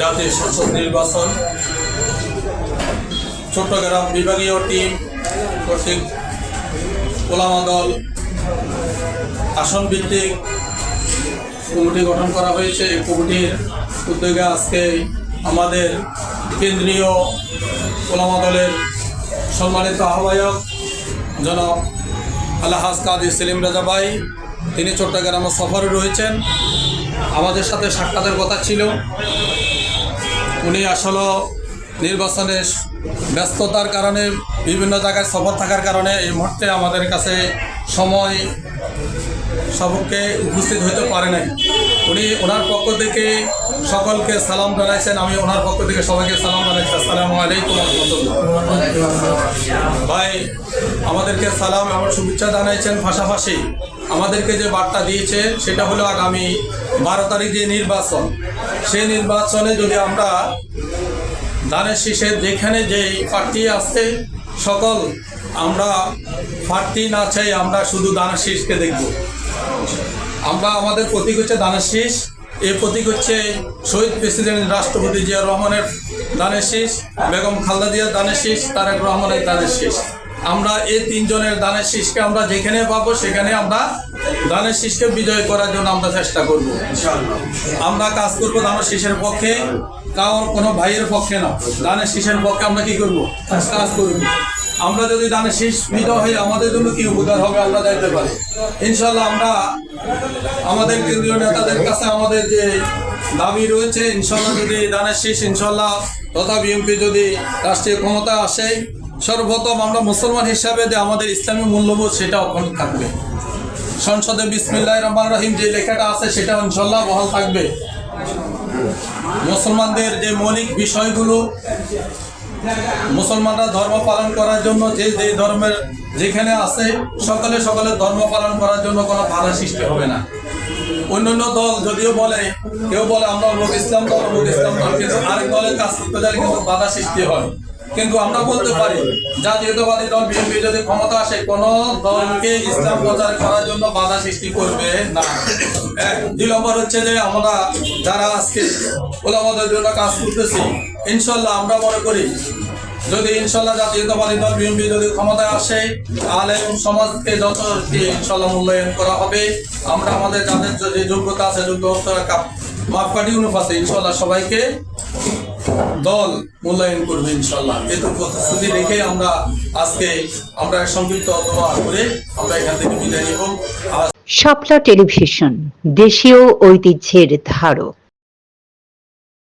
জাতীয় সংসদ নির্বাচন চট্টগ্রাম বিভাগীয় টিম কর্তৃক ওলামা দল আসন ভিত্তিক কমিটি গঠন করা হয়েছে। এই কমিটির উদ্যোগে আজকে আমাদের কেন্দ্রীয় ওলামা দলের সম্মানিত আহ্বায়ক জনাব আলহাজ কাজী সেলিম রাজা ভাই, তিনি চট্টগ্রামে সফরে রয়েছেন। আমাদের সাথে সাক্ষাতের কথা ছিল, উনি আসলে নির্বাচনের ব্যস্ততার কারণে বিভিন্ন জায়গায় সফর থাকার কারণে এই মুহূর্তে আমাদের কাছে সময় সবকে উপস্থিত হইতে পারে নাই। উনি ওনার পক্ষ থেকে সকলকে সালাম জানাইছেন, আমি ওনার পক্ষ থেকে সবাইকে সালাম জানাইছি। আসসালামু আলাইকুম রাহমাতুল্লাহ। ভাই আমাদেরকে সালাম এবং শুভেচ্ছা জানাইছেন, পাশাপাশি আমাদেরকে যে বার্তা দিয়েছে সেটা হলো আগামী 12 তারিখ যে নির্বাচন, সেই নির্বাচনে যদি আমরা ধানের শীষের যেখানে যেই প্রার্থী আছে সকল আমরা প্রার্থী না চাই, আমরা শুধু ধানের শীষকে দেখব। আমরা আমাদের প্রতীক হচ্ছে ধানের শীষ, এই প্রতীক হচ্ছে শহীদ প্রেসিডেন্ট রাষ্ট্রপতি জিয়াউর রহমানের ধানের শীষ, বেগম খালেদা জিয়ার ধানের শীষ, তারেক রহমানের ধানের শীষ। আমরা এই তিনজনের ধানের শীষকে আমরা যেখানে পাবো সেখানে আমরা ধানের শীষকে বিজয় করার জন্য আমরা চেষ্টা করব। আমরা কাজ করবো ধানের শীষের পক্ষে, কারোর কোনো ভাইয়ের পক্ষে না, ধানের শীষের পক্ষে আমরা কি করবো, কাজ করব। আমরা যদি ধানের শীষ বিজয় হই আমাদের জন্য কি উপকার হবে আমরা দেখতে পারি। ইনশাল্লাহ আমরা আমাদের কেন্দ্রীয় নেতাদের কাছে আমাদের যে দাবি রয়েছে, ইনশাল্লাহ যদি ধানের শীষ ইনশাল্লাহ তথা বিএনপি যদি রাষ্ট্রীয় ক্ষমতা আসে, সর্বপ্রথম আমরা মুসলমান হিসাবে যে আমাদের ইসলামী মূল্যবোধ সেটা অক্ষুণ্ণ থাকবে। সংসদে বিসমিল্লাহির রহমানির রহিম যে লেখাটা আছে সেটা ইনশাল্লাহ বহাল থাকবে। মুসলমানদের যে মৌলিক বিষয়গুলো, মুসলমানরা ধর্ম পালন করার জন্য যে যে ধর্মের যেখানে আছে সকলের ধর্ম পালন করার জন্য কোনো বাধা সৃষ্টি হবে না। অন্যান্য দল যদিও বলে, কেউ বলে আমরা লোক ইসলাম দল, কিন্তু আরেক দলের কাজ করতে গেলে কিন্তু বাধা সৃষ্টি হয়। কিন্তু আমরা বলতে পারি জাতীয়তাবাদী দল বিএনপি যদি ক্ষমতা আসে কোনো দলকে ইসলাম প্রচার করার জন্য বাধা সৃষ্টি করবে না। 2 নম্বর হচ্ছে যে আমরা যারা আজকে ওলামাদের জন্য কাজ করতেছি, ইনশাল্লাহ আমরা মনে করি যদি ইনশাল্লাহ জাতীয়তাবাদী দল বিএনপি যদি ক্ষমতায় আসে আলেম সমাজকে যত ইনশাল্লাহ মূল্যায়ন করা হবে। আমরা আমাদের যাদের যে যোগ্যতা আছে যোগ্যতা মাপকাঠি অনুপাতে ইনশাল্লাহ সবাইকে দল মূল্যায়ন করবে ইনশাল্লাহ। এত প্রতিশ্রুতি রেখে আমরা আজকে আমরা সংক্ষিপ্ত দোয়া করে আমরা এখান থেকে বিদায় নিব। শাপলা টেলিভিশন, দেশীয় ঐতিহ্যের ধারক।